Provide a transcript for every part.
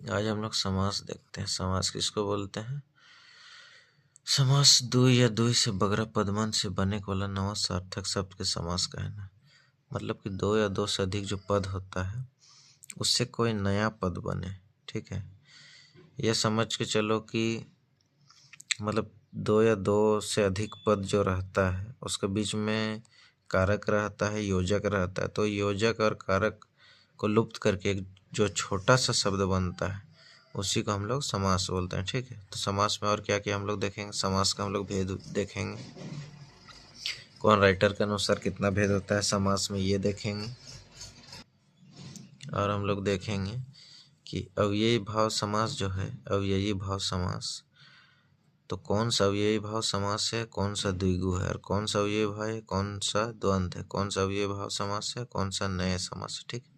आज हम लोग समास देखते हैं। समास किसको बोलते हैं? समास दुई या दुई से बगैर पदमान से बने वाला नवा सार्थक शब्द के समास कहना। मतलब कि दो या दो से अधिक जो पद होता है उससे कोई नया पद बने। ठीक है, यह समझ के चलो कि मतलब दो या दो से अधिक पद जो रहता है उसके बीच में कारक रहता है, योजक रहता है। तो योजक और कारक को लुप्त करके एक जो छोटा सा शब्द बनता है उसी को हम लोग समास बोलते हैं। ठीक है, तो समास में और क्या क्या हम लोग देखेंगे। समास का हम लोग भेद देखेंगे, कौन राइटर के अनुसार कितना भेद होता है समास में ये देखेंगे। और हम लोग देखेंगे कि अव्ययी भाव समास जो है, अव्ययी भाव समास, तो कौन सा अव्ययी भाव समास है, कौन सा द्विगु है, और कौन सा अव्ययी भाव है, कौन सा द्वंद्व है, कौन सा अव्ययी भाव समास है, कौन सा नए समास है। ठीक,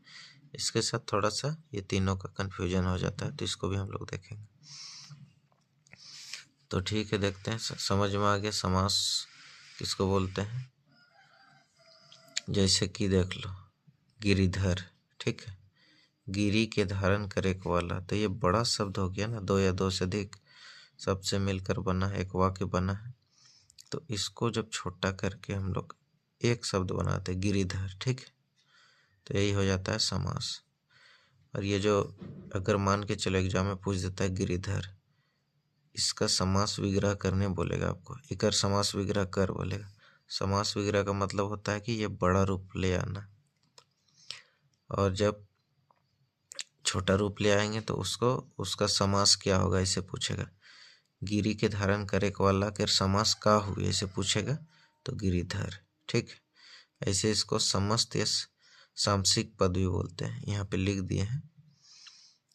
इसके साथ थोड़ा सा ये तीनों का कंफ्यूजन हो जाता है, तो इसको भी हम लोग देखेंगे। तो ठीक है, देखते हैं, समझ में आ गया समास किसको बोलते हैं। जैसे कि देख लो, गिरिधर। ठीक है, गिरी के धारण करे वाला, तो ये बड़ा शब्द हो गया ना, दो या दो से अधिक शब्द से मिलकर बना है, एक वाक्य बना है। तो इसको जब छोटा करके हम लोग एक शब्द बनाते हैं, गिरिधर। ठीक है, तो यही हो जाता है समास। और ये जो अगर मान के चलो एग्जाम में पूछ देता है गिरिधर, इसका समास विग्रह करने बोलेगा आपको, इकर समास विग्रह कर बोलेगा। समास विग्रह का मतलब होता है कि ये बड़ा रूप ले आना, और जब छोटा रूप ले आएंगे तो उसका समास क्या होगा इसे पूछेगा। गिरी के धारण करे वाला के समास का हुई ऐसे पूछेगा, तो गिरिधर। ठीक, ऐसे इसको समस्त या सामसिक पद भी बोलते हैं। यहाँ पे लिख दिए हैं,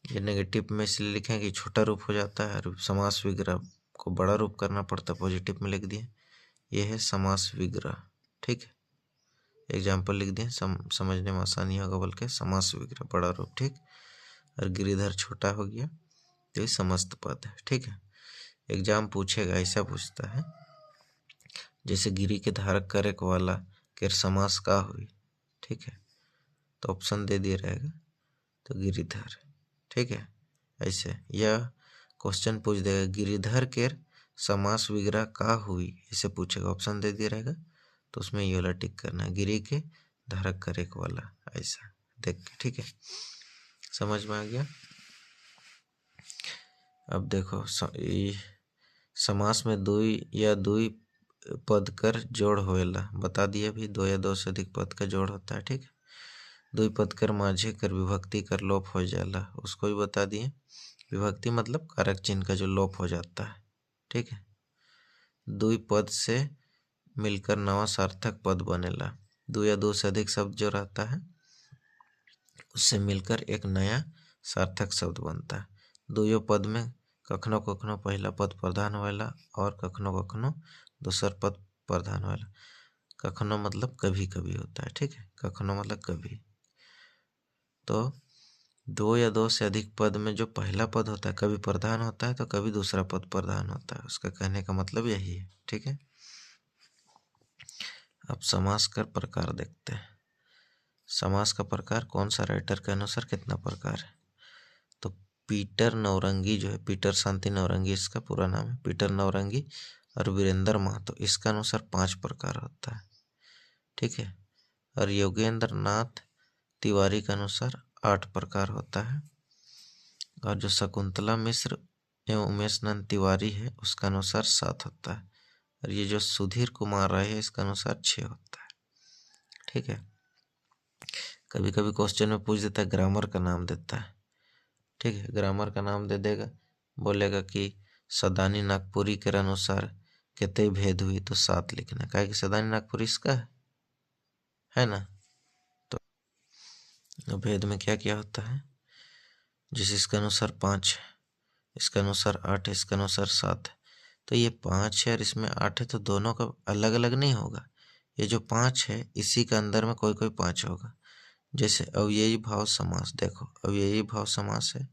ये नेगेटिव में इसलिए लिखे हैं कि छोटा रूप हो जाता है और समास विग्रह को बड़ा रूप करना पड़ता है, पॉजिटिव में लिख दिए। ये है समास विग्रह। ठीक है, एग्जाम्पल लिख दिए, समझने में आसानी होगा, बल्कि समास विग्रह बड़ा रूप। ठीक, और गिरिधर छोटा हो गया, तो ये समस्त पद है। ठीक है, एग्जाम पूछेगा, ऐसा पूछता है जैसे गिरी के धारक करे वाला के समास का हुई। ठीक है, तो ऑप्शन दे दिया रहेगा, तो गिरिधर। ठीक है, ऐसे यह क्वेश्चन पूछ देगा गिरिधर के समास विग्रह का हुई, इसे पूछेगा, ऑप्शन दे दिया रहेगा, तो उसमें ये वाला टिक करना है, गिरी के धारक करे वाला, ऐसा देख के। ठीक है, समझ में आ गया। अब देखो, समास में दुई या दुई पद कर जोड़ होएला, बता दिया भी, दो या दो से अधिक पद का जोड़ होता है। ठीक है, दुई पद कर माझे कर विभक्ति कर लोप हो जाला, उसको भी बता दिए। विभक्ति मतलब कारक चिन्ह का जो लोप हो जाता है। ठीक है, दुई पद से मिलकर नवा सार्थक पद बनेला, दो या दो से अधिक शब्द जो रहता है उससे मिलकर एक नया सार्थक शब्द बनता है। दुयो पद में कखनो कखनो पहला पद प्रधान होएला और कखनो कखनो दूसर पद प्रधान होएला। कखनो मतलब कभी कभी होता है। ठीक है, कखनो मतलब कभी। तो दो या दो से अधिक पद में जो पहला पद होता है कभी प्रधान होता है तो कभी दूसरा पद प्रधान होता है, उसका कहने का मतलब यही है। ठीक है, अब समास का प्रकार देखते हैं। समास का प्रकार कौन सा राइटर के अनुसार कितना प्रकार है। तो पीटर नौरंगी जो है, पीटर शांति नौरंगी इसका पूरा नाम है, पीटर नौरंगी और वीरेंद्र महतो, इसका अनुसार 5 प्रकार होता है। ठीक है, और योगेंद्र नाथ तिवारी के अनुसार 8 प्रकार होता है, और जो शकुंतला मिश्र एवं उमेश नंद तिवारी है उसका अनुसार 7 होता है, और ये जो सुधीर कुमार राय है इसका अनुसार 6 होता है। ठीक है, कभी कभी क्वेश्चन में पूछ देता है, ग्रामर का नाम देता है। ठीक है, ग्रामर का नाम दे देगा, बोलेगा कि सदानी नागपुरी के अनुसार कितने भेद हुई, तो 7 लिखना, काहे कि सदानी नागपुरी इसका है ना। तो भेद में क्या क्या होता है, जिस इसके अनुसार 5 है, इसके अनुसार 8 है, इसके अनुसार 7 है। तो ये 5 है और इसमें 8 है, तो दोनों का अलग अलग नहीं होगा। ये जो 5 है इसी के अंदर में कोई कोई 5 होगा। जैसे अव्ययी भाव समास, देखो अव्ययी भाव समास है,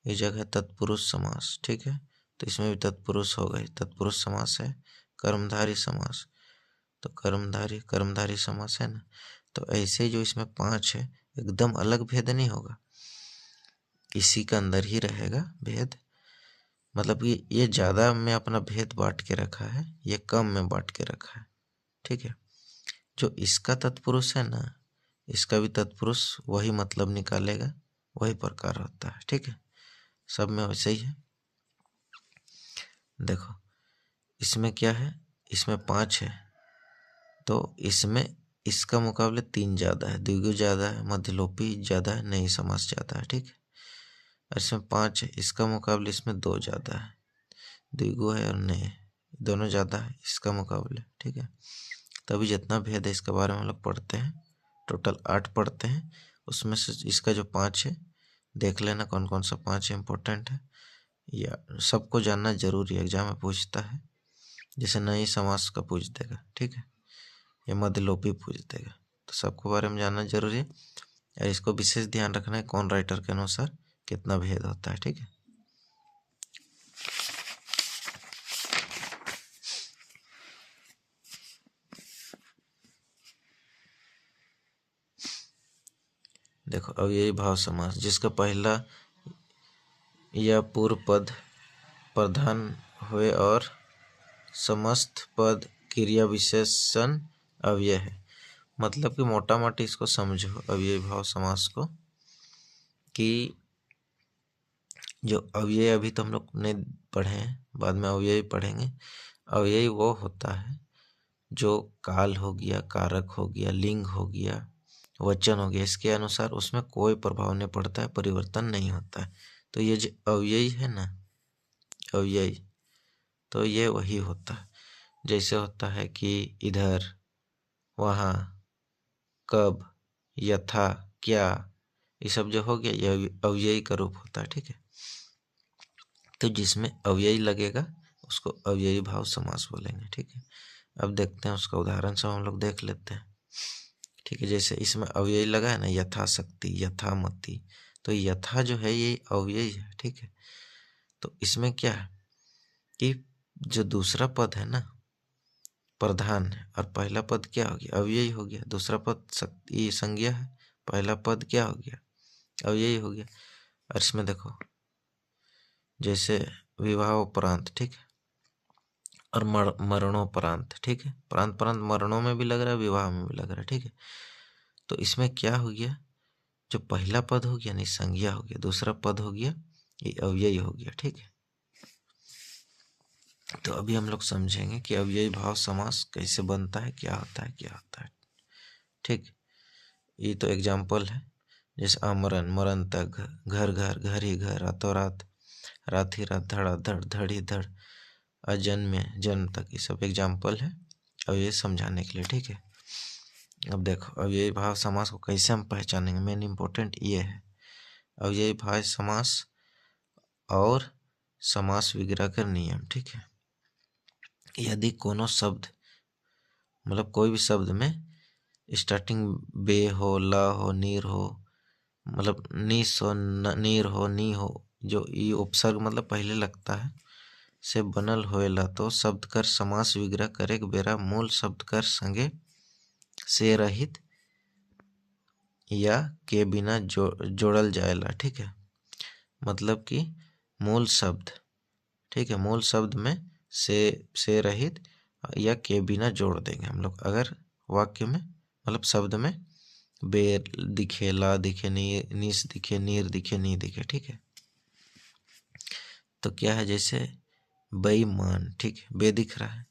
ये जगह तत्पुरुष समास। ठीक है, तो इसमें भी तत्पुरुष होगा, तत्पुरुष समास है। कर्मधारी समास, तो कर्मधारी समास है ना। तो ऐसे जो इसमें 5 है एकदम अलग भेद नहीं होगा, इसी का अंदर ही रहेगा भेद। मतलब ये ज़्यादा में अपना भेद बांट के रखा है, ये कम में बांट के रखा है। ठीक है, जो इसका तत्पुरुष है ना, इसका भी तत्पुरुष वही मतलब निकालेगा, वही प्रकार होता है। ठीक है, सब में वैसे ही है। देखो इसमें क्या है, इसमें 5 है, तो इसमें इसका मुकाबले 3 ज़्यादा है, द्विगु ज़्यादा है, मध्यलोपी ज़्यादा है, नई समास ज़्यादा है। ठीक है, और इसमें 5 है, इसका मुकाबले इसमें 2 ज़्यादा है, द्विगु है और नए, दोनों ज़्यादा है इसका मुकाबले। ठीक है, तभी जितना भेद है इसके बारे में हम लोग पढ़ते हैं, टोटल 8 पढ़ते हैं, उसमें से इसका जो 5 है देख लेना कौन कौन सा 5 इम्पोर्टेंट है, या सबको जानना जरूरी है, एग्जाम में पूछता है। जैसे नई समास का पूछ देगा, ठीक है, या मध्यलोपी पूछ देगा, तो सबको बारे में जानना जरूरी है। और इसको विशेष ध्यान रखना है कौन राइटर के अनुसार कितना भेद होता है। ठीक है, देखो अब यही भाव समास जिसका पहला या पूर्व पद प्रधान हुए और समस्त पद क्रिया विशेषण अव्यय है। मतलब कि मोटा मोटी इसको समझो अव्ययी भाव समास को, कि जो अव्यय अभी तो हम लोग नहीं पढ़े हैं, बाद में अव्ययी पढ़ेंगे। अव्ययी वो होता है जो काल हो गया, कारक हो गया, लिंग हो गया, वचन हो गया, इसके अनुसार उसमें कोई प्रभाव नहीं पड़ता है, परिवर्तन नहीं होता है। तो ये जो अव्ययी है ना, अव्ययी, तो ये वही होता है। जैसे होता है कि इधर, वहाँ, कब, यथा, क्या, ये सब जो हो गया ये अव्ययी का रूप होता है। ठीक है, तो जिसमें अव्ययी लगेगा उसको अव्ययी भाव समास बोलेंगे। ठीक है, अब देखते हैं उसका उदाहरण सब हम लोग देख लेते हैं। ठीक है, जैसे इसमें अव्ययी लगा है ना, यथाशक्ति, यथामति, तो यथा जो है ये अव्ययी है। ठीक है, तो इसमें क्या है कि जो दूसरा पद है ना प्रधान है, और पहला पद क्या हो गया, अव्ययी हो गया। दूसरा पद शक्ति संज्ञा है, पहला पद क्या हो गया, अव्ययी हो गया। और इसमें देखो जैसे विवाहोपरांत, ठीक है, और मरणोपरांत। ठीक है, प्रांत प्रांत मरणों में भी लग रहा है, विवाह में भी लग रहा है। ठीक है, तो इसमें क्या हो गया, जो पहला पद हो गया निसंज्ञा हो गया, दूसरा पद हो गया ये अव्ययी हो गया। ठीक है, तो अभी हम लोग समझेंगे कि अव्ययी भाव समास कैसे बनता है, क्या होता है, क्या होता है। ठीक, ये तो एग्जाम्पल है। जैसे आमरण, मरण तक, घर घर, घर ही घर, रातों रात, रात ही रात, धड़ा धड़, धड़ ही धड़, अजन्म, जन्म तक, ये सब एग्जाम्पल है अब ये समझाने के लिए। ठीक है, अब देखो अब ये भाव समास को कैसे हम पहचानेंगे, मेन इम्पोर्टेंट ये है। अब ये भाव समास और समास विग्रह का नियम। ठीक है, यदि कोनो शब्द, मतलब कोई भी शब्द में स्टार्टिंग बे हो, ला हो, नीर हो, मतलब निस हो, नीर हो, नी हो, जो ये उपसर्ग मतलब पहले लगता है से बनल होएला, तो शब्द कर समास विग्रह करे बेरा मूल शब्द कर संगे से रहित या के बिना जोड़ल जाएला। ठीक है, मतलब कि मूल शब्द, ठीक है, मूल शब्द में से रहित या के बिना जोड़ देंगे हम लोग अगर वाक्य में, मतलब शब्द में बेर दिखे, ला दिखे, नीस दिखे, नीर दिखे, नी दिखे। ठीक है, तो क्या है, जैसे बेईमान, ठीक है, बे दिख रहा है,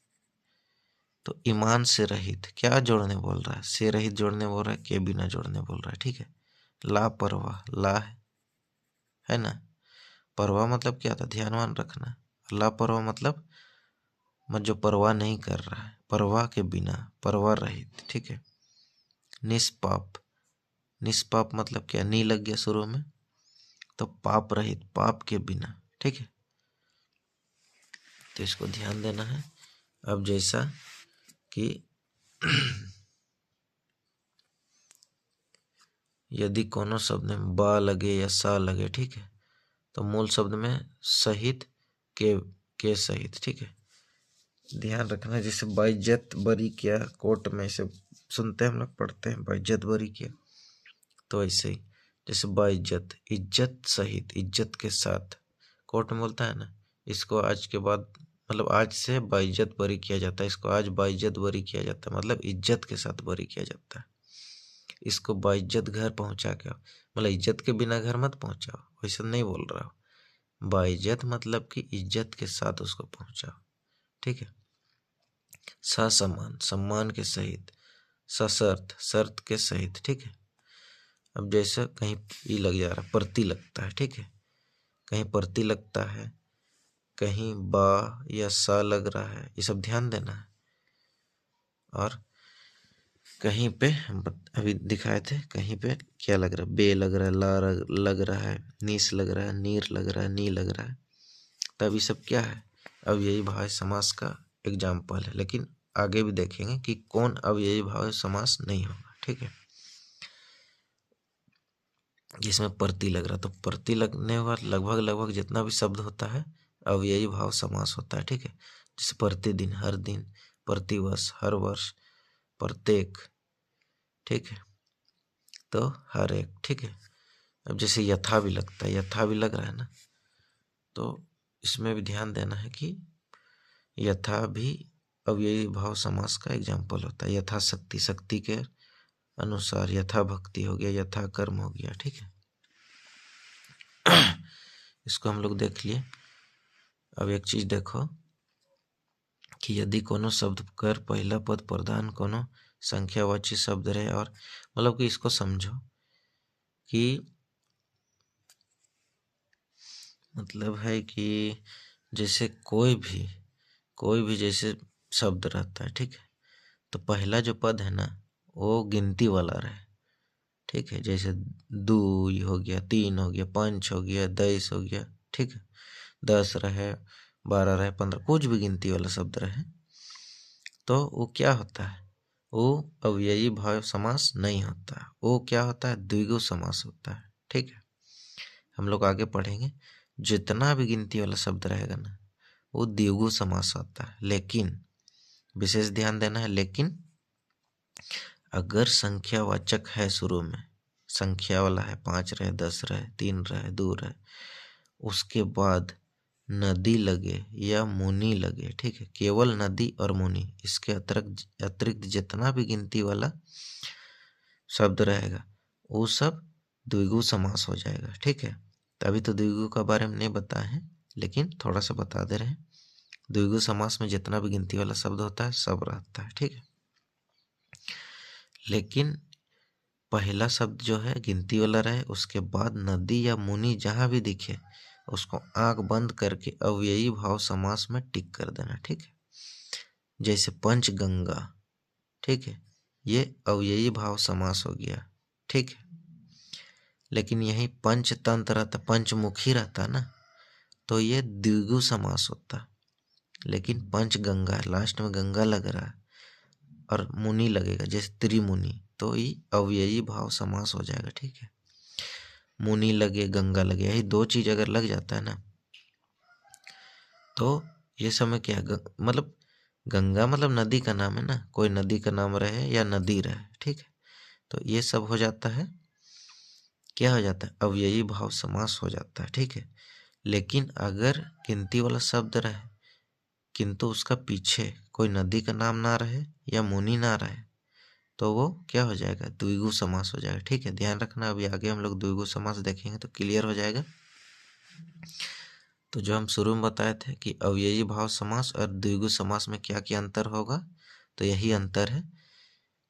तो ईमान से रहित क्या जोड़ने बोल रहा है, से रहित जोड़ने बोल रहा है, के बिना जोड़ने बोल रहा है। ठीक है, लापरवाह, ला है ना, परवाह मतलब क्या था, ध्यानवान रखना, लापरवाह मतलब जो परवाह नहीं कर रहा है, परवाह के बिना, परवाह रहित। ठीक है, निष्पाप, निष्पाप मतलब क्या, नी लग गया शुरू में, तो पाप रहित, पाप के बिना। ठीक है, तो इसको ध्यान देना है। अब जैसा कि यदि कोनो शब्द में बा लगे या सा लगे, ठीक है, तो मूल शब्द में सहित के सहित। ठीक है, ध्यान रखना। जैसे बाइज्जत बरी किया, कोर्ट में इसे सुनते हैं हम लोग, पढ़ते हैं, बाइज्जत बरी किया, तो ऐसे ही जैसे बाइज्जत, इज्जत सहित, इज्जत के साथ, कोर्ट में बोलता है ना, इसको आज के बाद मतलब आज से बाइज्जत बरी किया जाता है, इसको आज बाइज्जत बरी किया जाता है, मतलब इज्जत के साथ बरी किया जाता है। इसको बाइज्जत घर पहुंचा के आओ, मतलब इज्जत के बिना घर मत पहुंचाओ, वैसा नहीं बोल रहा हूँ। बाइज्जत मतलब कि इज्जत के साथ उसको पहुंचाओ, ठीक है। ससम्मान, सम्मान के सहित, सशर्त, शर्त के सहित, ठीक है। अब जैसे कहीं ई लग जा रहा, प्रति लगता है, ठीक है, कहीं प्रति लगता है, कहीं बा या सा लग रहा है, ये सब ध्यान देना है। और कहीं पे हम अभी दिखाए थे, कहीं पे क्या लग रहा है, बे लग रहा है, ला लग रहा है, नीस लग रहा है, नीर लग रहा है, नी लग रहा है, तब ये सब क्या है, अव्ययी भाव समास का एग्जाम्पल है। लेकिन आगे भी देखेंगे कि कौन अव्ययी भाव समास नहीं होगा, ठीक है। जिसमें प्रति लग रहा, तो प्रति लगने वाला लगभग जितना भी शब्द होता है अव्ययी भाव समास होता है, ठीक है। जैसे प्रतिदिन, हर दिन, प्रतिवर्ष, हर वर्ष, प्रत्येक, ठीक है, तो हर एक, ठीक है। अब जैसे यथा भी लगता है, यथा भी लग रहा है ना, तो इसमें भी ध्यान देना है कि यथा भी अव्ययी भाव समास का एग्जाम्पल होता है। यथाशक्ति, शक्ति के अनुसार, यथा भक्ति हो गया, यथा कर्म हो गया, ठीक है। इसको हम लोग देख लिए। अब एक चीज देखो कि यदि कोनो शब्द कर पहला पद प्रधान कोनो संख्यावाची शब्द रहे, और मतलब कि इसको समझो कि मतलब है कि जैसे कोई भी जैसे शब्द रहता है, ठीक है, तो पहला जो पद है ना वो गिनती वाला रहे, ठीक है। जैसे 2 हो गया, 3 हो गया, 5 हो गया, 10 हो गया, ठीक है, 10 रहे, 12 रहे, 15, कुछ भी गिनती वाला शब्द रहे, तो वो क्या होता है, वो अव्ययी भाव समास नहीं होता, वो क्या होता है, द्विगु समास होता है, ठीक है। हम लोग आगे पढ़ेंगे, जितना भी गिनती वाला शब्द रहेगा ना वो द्विगु समास होता है। लेकिन विशेष ध्यान देना है, लेकिन अगर संख्यावाचक है, शुरू में संख्या वाला है, 5 रहे, 10 रहे, 3 रहे, 2 रहे, उसके बाद नदी लगे या मुनि लगे, ठीक है, केवल नदी और मुनि, इसके अतिरिक्त जितना भी गिनती वाला शब्द रहेगा वो सब द्विगु समास हो जाएगा, ठीक है। तो अभी तो द्विगु का बारे में नहीं बताए हैं, लेकिन थोड़ा सा बता दे रहे हैं। द्विगु समास में जितना भी गिनती वाला शब्द होता है सब रहता है, ठीक है। लेकिन पहला शब्द जो है गिनती वाला रहे, उसके बाद नदी या मुनि जहां भी दिखे उसको आंख बंद करके अव्ययी भाव समास में टिक कर देना, ठीक है। जैसे पंचगंगा, ठीक है, ये अव्ययी भाव समास हो गया, ठीक है। लेकिन यही पंचतंत्र रहता, पंचमुखी रहता ना, तो ये द्विगु समास होता। लेकिन पंचगंगा, लास्ट में गंगा लग रहा है और मुनि लगेगा, जैसे त्रिमुनि, तो ये अव्ययी भाव समास हो जाएगा, ठीक है। मुनि लगे, गंगा लगे, यही 2 चीज अगर लग जाता है ना, तो ये समय क्या है, मतलब गंगा मतलब नदी का नाम है ना, कोई नदी का नाम रहे या नदी रहे, ठीक है, तो ये सब हो जाता है, क्या हो जाता है, अव्ययी भाव समास हो जाता है, ठीक है। लेकिन अगर गिनती वाला शब्द रहे किंतु उसका पीछे कोई नदी का नाम ना रहे या मुनि ना रहे, तो वो क्या हो जाएगा, द्विगु समास हो जाएगा, ठीक है। ध्यान रखना, अभी आगे हम लोग द्विगु समास देखेंगे तो क्लियर हो जाएगा। तो जो हम शुरू में बताए थे कि अव्ययी भाव समास और द्विगु समास में क्या क्या अंतर होगा, तो यही अंतर है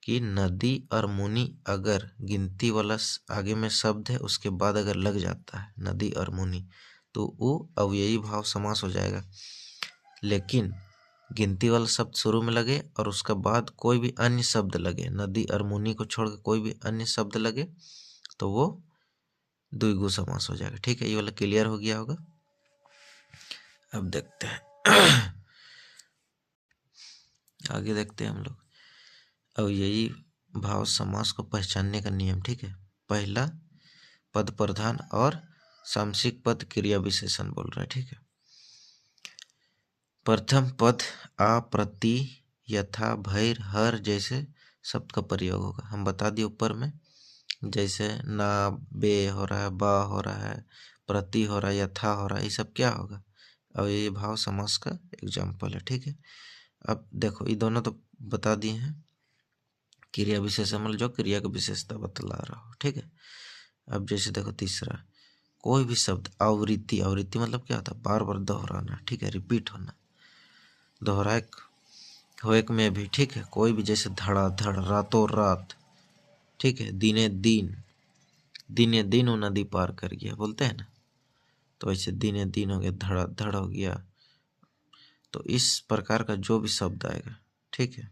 कि नदी और मुनि अगर गिनती वाला आगे में शब्द है उसके बाद अगर लग जाता है नदी और मुनि, तो वो अव्ययी भाव समास हो जाएगा। लेकिन गिनती वाला शब्द शुरू में लगे और उसके बाद कोई भी अन्य शब्द लगे, नदी और मुनि को छोड़ के कोई भी अन्य शब्द लगे, तो वो द्विगु समास हो जाएगा, ठीक है। ये वाला क्लियर हो गया होगा। अब देखते हैं आगे देखते हैं हम लोग अव्ययी भाव समास को पहचानने का नियम, ठीक है। पहला पद प्रधान और सामसिक पद क्रिया विशेषण बोल रहा है, ठीक है। प्रथम पद आ, प्रति, यथा, भैर, हर जैसे शब्द का प्रयोग होगा। हम बता दिए ऊपर में, जैसे ना, बे हो रहा है, बा हो रहा है, प्रति हो रहा है, यथा हो रहा है, ये सब क्या होगा? अव्ययी भाव समास का एग्जाम्पल है। ठीक है, अब देखो ये दोनों तो बता दिए हैं, क्रिया विशेषण मतलब जो क्रिया की विशेषता बतला रहा हो। ठीक है, अब जैसे देखो तीसरा, कोई भी शब्द आवृत्ति, आवृत्ति मतलब क्या होता है? बार बार दोहराना। ठीक है, रिपीट होना, दोहराए होएक में भी। ठीक है, कोई भी, जैसे धड़ाधड़, रातों रात। ठीक है, दिने दिन, दिने दिन वो नदी पार कर गया बोलते हैं ना, तो ऐसे दिने दिन हो गया, धड़ाधड़ हो गया। तो इस प्रकार का जो भी शब्द आएगा, ठीक है,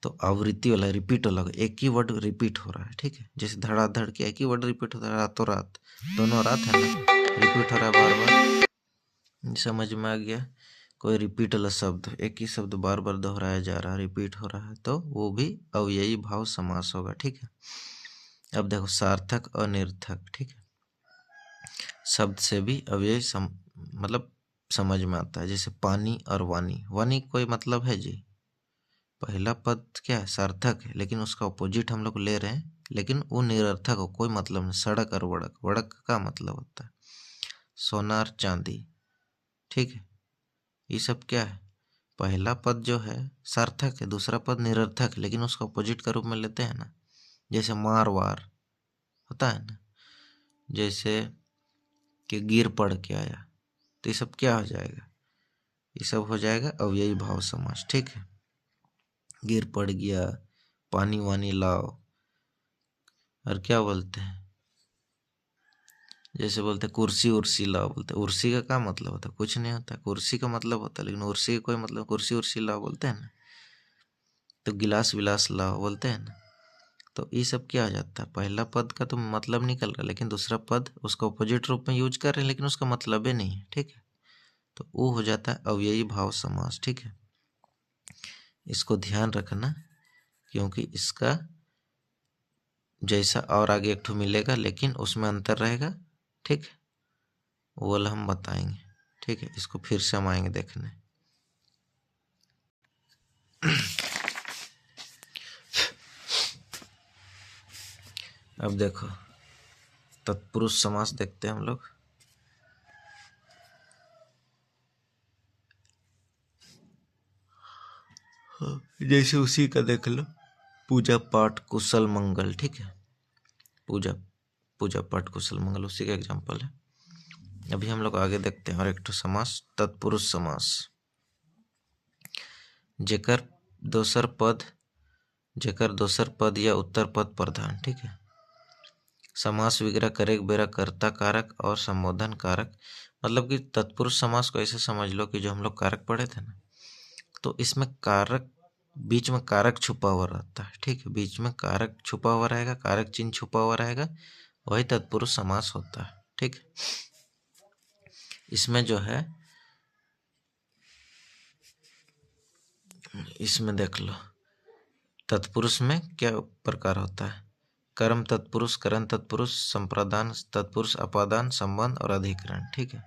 तो आवृत्ति वाला, रिपीट वाला, एक ही वर्ड रिपीट हो रहा है। ठीक है, जैसे धड़ाधड़ के एक ही वर्ड रिपीट होता है, रातों रात, दोनों रात है ना, रिपीट हो रहा है बार बार। समझ में आ गया? कोई रिपीट वाला शब्द, एक ही शब्द बार बार दोहराया जा रहा है, रिपीट हो रहा है, तो वो भी अव्ययी भाव समास होगा। ठीक है, अब देखो सार्थक और निरर्थक। ठीक है, शब्द से भी अव्यय मतलब समझ में आता है। जैसे पानी और वाणी, वाणी कोई मतलब है जी, पहला पद क्या है? सार्थक है, लेकिन उसका अपोजिट हम लोग ले रहे हैं, लेकिन वो निरर्थक हो, कोई मतलब नहीं। सड़क और वड़क, वड़क का मतलब होता है सोना और चांदी। ठीक है, ये सब क्या है? पहला पद जो है सार्थक है, दूसरा पद निरर्थक है, लेकिन उसका अपोजिट का रूप में लेते हैं ना। जैसे मार वार होता है ना, जैसे कि गिर पड़ के आया, तो ये सब क्या हो जाएगा? ये सब हो जाएगा अव्ययी भाव समास। ठीक है, गिर पड़ गया, पानी वानी लाओ, और क्या बोलते हैं, जैसे बोलते हैं कुर्सी उर्सी लाओ, बोलते हैं उर्सी का क्या मतलब होता है? कुछ नहीं होता, कुर्सी का मतलब होता है, लेकिन उर्सी का कोई मतलब, कुर्सी उर्सी लाओ बोलते हैं ना। तो गिलास विलास लाओ बोलते हैं ना। तो ये सब क्या हो जाता है? पहला पद का तो मतलब निकल रहा है, लेकिन दूसरा पद उसका अपोजिट रूप में यूज कर रहे हैं, लेकिन उसका मतलब ही नहीं है। ठीक है, तो वो हो जाता है अव्ययी भाव समास। ठीक है, इसको ध्यान रखना, क्योंकि इसका जैसा और आगे एक ठो मिलेगा, लेकिन उसमें अंतर रहेगा। ठीक है, वो वाला हम बताएंगे। ठीक है, इसको फिर से हम आएंगे देखने। अब देखो तत्पुरुष समास देखते हैं हम लोग। जैसे उसी का देख लो, पूजा पाठ कुशल मंगल। ठीक है, पूजा पूजा पाठ कुशल मंगल उसी का एग्जाम्पल है। अभी हम लोग आगे देखते हैं और एक ठो समास, तत्पुरुष समास। जेकर दोसर पद या उत्तर पद प्रधान। ठीक है, समास विग्रह करे बेरा कर्ता कारक और संबोधन कारक। मतलब कि तत्पुरुष समास को ऐसे समझ लो कि जो हम लोग कारक पढ़े थे ना, तो इसमें कारक, बीच में कारक छुपा हुआ रहता है। ठीक है, बीच में कारक छुपा हुआ रहेगा, कारक चिन्ह छुपा हुआ रहेगा, वही तत्पुरुष समास होता है। ठीक है, इसमें जो है, इसमें देख लो तत्पुरुष में क्या प्रकार होता है? कर्म तत्पुरुष, करण तत्पुरुष, संप्रदान तत्पुरुष, अपादान, संबंध और अधिकरण। ठीक है,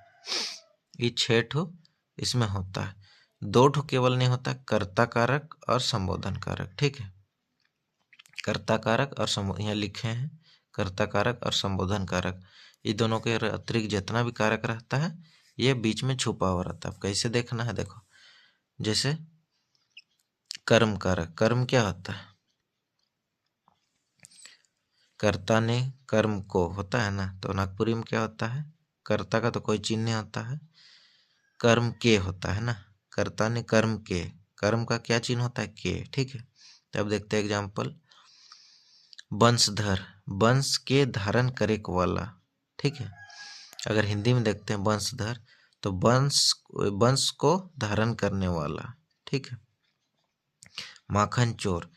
ये 6 ठो इसमें होता है। 2 ठो केवल नहीं होता, कर्ता कारक और संबोधन कारक। ठीक है, कर्ता कारक और यहाँ लिखे हैं कर्ता कारक और संबोधन कारक, ये दोनों के अतिरिक्त जितना भी कारक रहता है, ये बीच में छुपा हुआ रहता है। अब कैसे देखना है? देखो, जैसे कर्म कारक, कर्म क्या होता है? कर्ता ने कर्म को, होता है ना, तो नागपुरी में क्या होता है? कर्ता का तो कोई चिन्ह नहीं होता है, कर्म के होता है ना। कर्ता ने कर्म के, कर्म का क्या चिन्ह होता है? के। ठीक है, तब देखते हैं एग्जाम्पल, वंशधर, वंश के धारण करे वाला। ठीक है, अगर हिंदी में देखते हैं वंशधर, तो वंश को धारण करने वाला। ठीक है, माखन चोर,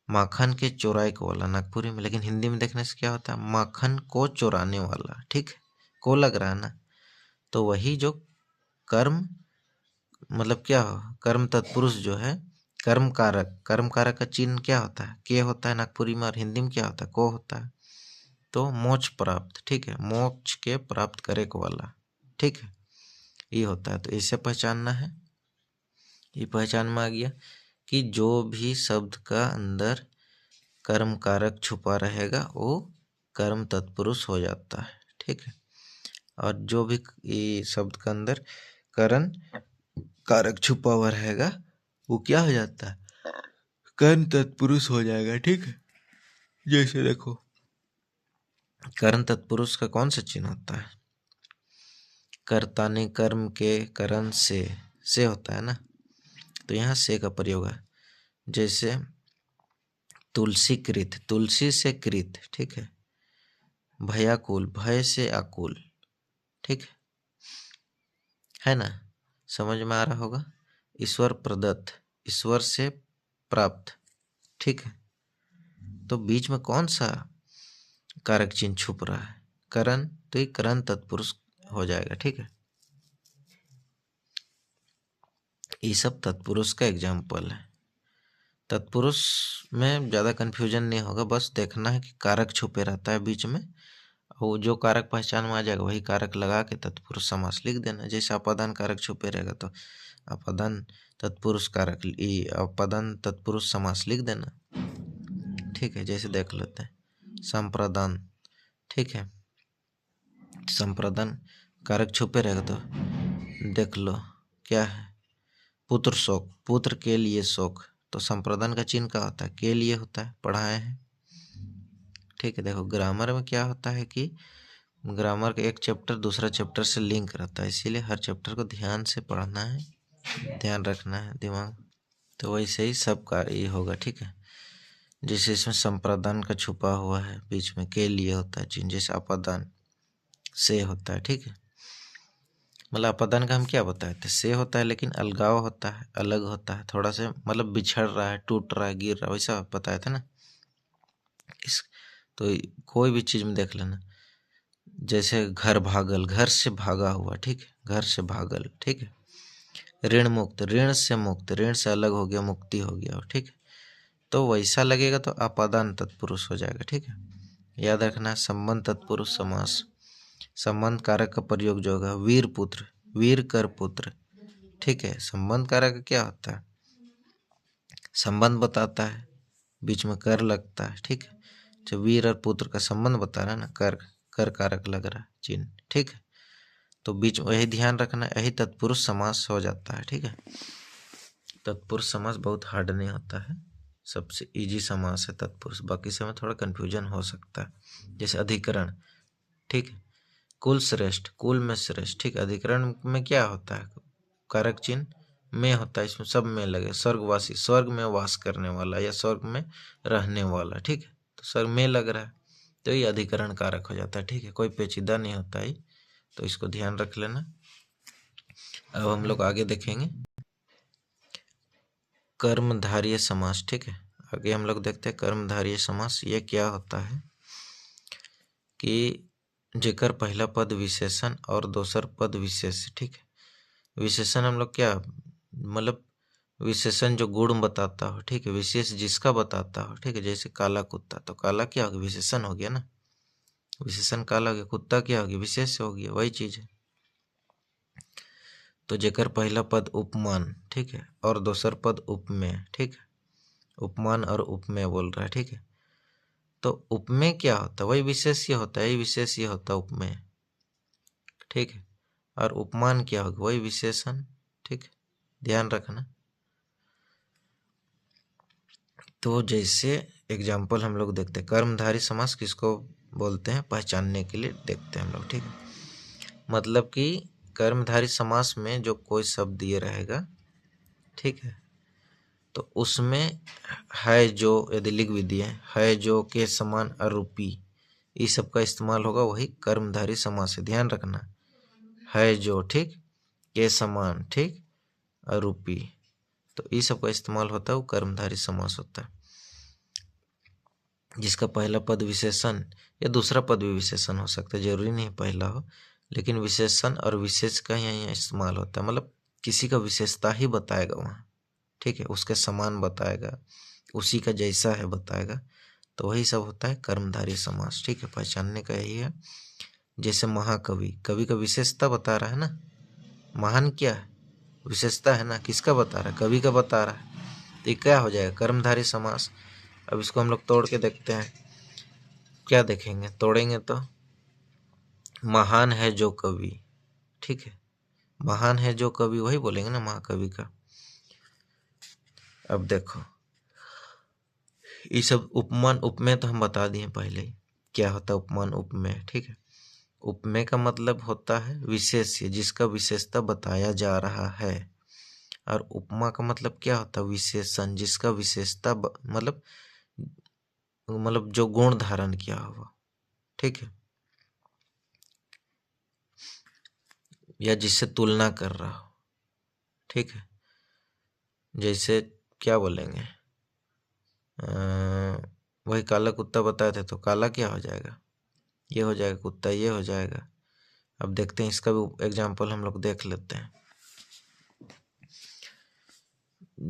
माखन के चोराई को वाला नागपुरी में, लेकिन हिंदी में देखने से क्या होता है? माखन को चोराने वाला। ठीक है, को लग रहा है ना, तो वही जो कर्म, मतलब क्या हो, कर्म तत्पुरुष जो है, कर्म कारक का चिन्ह क्या होता है? के होता है नागपुरी में, और हिंदी में क्या होता है? को होता है। तो मोक्ष प्राप्त। ठीक है, मोक्ष के प्राप्त करे को वाला। ठीक है, ये होता है। तो इसे पहचानना है, ये पहचान में आ गया कि जो भी शब्द का अंदर कर्म कारक छुपा रहेगा वो कर्म तत्पुरुष हो जाता है। ठीक है, और जो भी ये शब्द के अंदर करण कारक छुपा हुआ रहेगा वो क्या हो जाता है, कर्म तत्पुरुष हो जाएगा। ठीक है, जैसे देखो कर्म तत्पुरुष का कौन सा चिन्ह होता है, कर्ता ने कर्म के करण से होता है ना, तो यहाँ से का प्रयोग है। जैसे तुलसी कृत, तुलसी से कृत, ठीक है। भयाकुल, भय से आकुल, ठीक है ना, समझ में आ रहा होगा। ईश्वर प्रदत्त, ईश्वर से प्राप्त, ठीक है। तो बीच में कौन सा कारक चिन्ह छुप रहा है, करण, तो ये करण तत्पुरुष हो जाएगा। ठीक है, ये सब तत्पुरुष का एग्जाम्पल है। तत्पुरुष में ज़्यादा कन्फ्यूजन नहीं होगा, बस देखना है कि कारक छुपे रहता है बीच में, वो जो कारक पहचान में आ जाएगा वही कारक लगा के तत्पुरुष समास लिख देना। जैसे अपादान कारक छुपे रहेगा तो अपादान तत्पुरुष कारक, अपादान तत्पुरुष समास लिख देना। ठीक है, जैसे देख लेते हैं संप्रदान, ठीक है। संप्रदान कारक छुपे रहेगा तो देख लो क्या है, पुत्र शोक, पुत्र के लिए शोक, तो संप्रदान का चिन्ह क्या होता है, के लिए होता है, पढ़ाए हैं। ठीक है, देखो ग्रामर में क्या होता है कि ग्रामर का एक चैप्टर दूसरा चैप्टर से लिंक रहता है, इसीलिए हर चैप्टर को ध्यान से पढ़ना है, ध्यान रखना है दिमाग। तो वैसे ही सब का ये होगा। ठीक है, जैसे इसमें संप्रदान का छुपा हुआ है, बीच में के लिए होता है चिन्ह, जैसे अपादान से होता है। ठीक है, मतलब अपादान का हम क्या बताए थे, से होता है लेकिन अलगाव होता है, अलग होता है, थोड़ा सा मतलब बिछड़ रहा है, टूट रहा है, गिर रहा है, वैसा बताया था ना। इस तो कोई भी चीज में देख लेना, जैसे घर भागल, घर से भागा हुआ, ठीक है, घर से भागल, ठीक है। ऋण मुक्त, ऋण से मुक्त, ऋण से अलग हो गया, मुक्ति हो गया, ठीक है। तो वैसा लगेगा तो अपादान तत्पुरुष हो जाएगा। ठीक है, याद रखना संबंध तत्पुरुष समास, संबंध कारक का प्रयोग जो होगा, वीर पुत्र, वीर कर पुत्र, ठीक है। संबंध कारक क्या होता है, संबंध बताता है, बीच में कर लगता है, ठीक है। जो वीर और पुत्र का संबंध बता रहा है ना, कर कारक लग रहा है चिन्ह, ठीक है। तो बीच में यही ध्यान रखना, यही तत्पुरुष समास हो जाता है। ठीक है, तत्पुरुष समास बहुत हार्ड नहीं होता है, सबसे इजी समास है तत्पुरुष, बाकी से में थोड़ा कंफ्यूजन हो सकता है। जैसे अधिकरण, ठीक है, कुल श्रेष्ठ, कुल में श्रेष्ठ, ठीक है। अधिकरण में क्या होता है, कारक चिन्ह में होता है, इसमें सब में लगे, स्वर्गवासी, स्वर्ग में वास करने वाला या स्वर्ग में रहने वाला, ठीक है। तो स्वर्ग में लग रहा है तो ये अधिकरण कारक हो जाता है। ठीक है, कोई पेचीदा नहीं होता है, तो इसको ध्यान रख लेना। अब हम लोग आगे देखेंगे कर्मधारय समास। ठीक है, आगे हम लोग देखते हैं कर्मधारय समास, ये क्या होता है कि जेकर पहला पद विशेषण और दोसर पद विशेष, ठीक है। विशेषण हम लोग क्या मतलब विशेषण जो गुण बताता हो, ठीक है, विशेष जिसका बताता हो, ठीक है। जैसे काला कुत्ता, तो काला क्या हो गया, विशेषण हो गया ना, विशेषण काला हो गया, कुत्ता क्या हो गया, विशेष हो गया, वही चीज है। तो जेकर पहला पद उपमान, ठीक है, और दोसर पद उपमेय, ठीक है। उपमान और उपमेय बोल रहा है, ठीक है। तो उपमेय क्या होता है, वही विशेष ये होता है, विशेष ये होता है उपमेय, ठीक है। और उपमान क्या होगा, वही विशेषण, ठीक है, ध्यान रखना। तो जैसे एग्जाम्पल हम लोग देखते हैं, कर्मधारी समास किसको बोलते हैं, पहचानने के लिए देखते हैं हम लोग, ठीक है। मतलब कि कर्मधारी समास में जो कोई शब्द ये रहेगा, ठीक है, तो उसमें है जो, यदि लिख भी दिए है जो के समान अरूपी, इस सब का इस्तेमाल होगा, वही कर्मधारी समास है, ध्यान रखना। है जो, ठीक, के समान, ठीक, अरूपी, तो इस सब का इस्तेमाल होता है, वो कर्मधारी समास होता है। जिसका पहला पद विशेषण या दूसरा पद भी विशेषण हो सकता है, जरूरी नहीं पहला हो, लेकिन विशेषण और विशेष का यहाँ इस्तेमाल होता है, मतलब किसी का विशेषता ही बताएगा वहाँ, ठीक है, उसके समान बताएगा, उसी का जैसा है बताएगा, तो वही सब होता है कर्मधारय समास। ठीक है, पहचानने का यही है। जैसे महाकवि, कवि का विशेषता बता रहा है ना, महान क्या है, विशेषता है ना, किसका बता रहा है, कवि का बता रहा है, तो ये क्या हो जाएगा, कर्मधारय समास। अब इसको हम लोग तोड़ के देखते हैं। क्या देखेंगे, तोड़ेंगे तो महान है जो कवि, ठीक है, महान है जो कवि वही बोलेंगे ना महाकवि का। अब देखो ये सब उपमान उपमेय तो हम बता दिए पहले ही, क्या होता है उपमान उपमेय, ठीक है। उपमेय का मतलब होता है विशेष्य, जिसका विशेषता बताया जा रहा है, और उपमा का मतलब क्या होता है विशेषण, जिसका विशेषता मतलब जो गुण धारण किया हुआ, ठीक है, या जिससे तुलना कर रहा हो, ठीक है। जैसे क्या बोलेंगे, वही काला कुत्ता बताए थे, तो काला क्या हो जाएगा, ये हो जाएगा कुत्ता, ये हो जाएगा। अब देखते हैं इसका भी एग्जाम्पल हम लोग देख लेते हैं।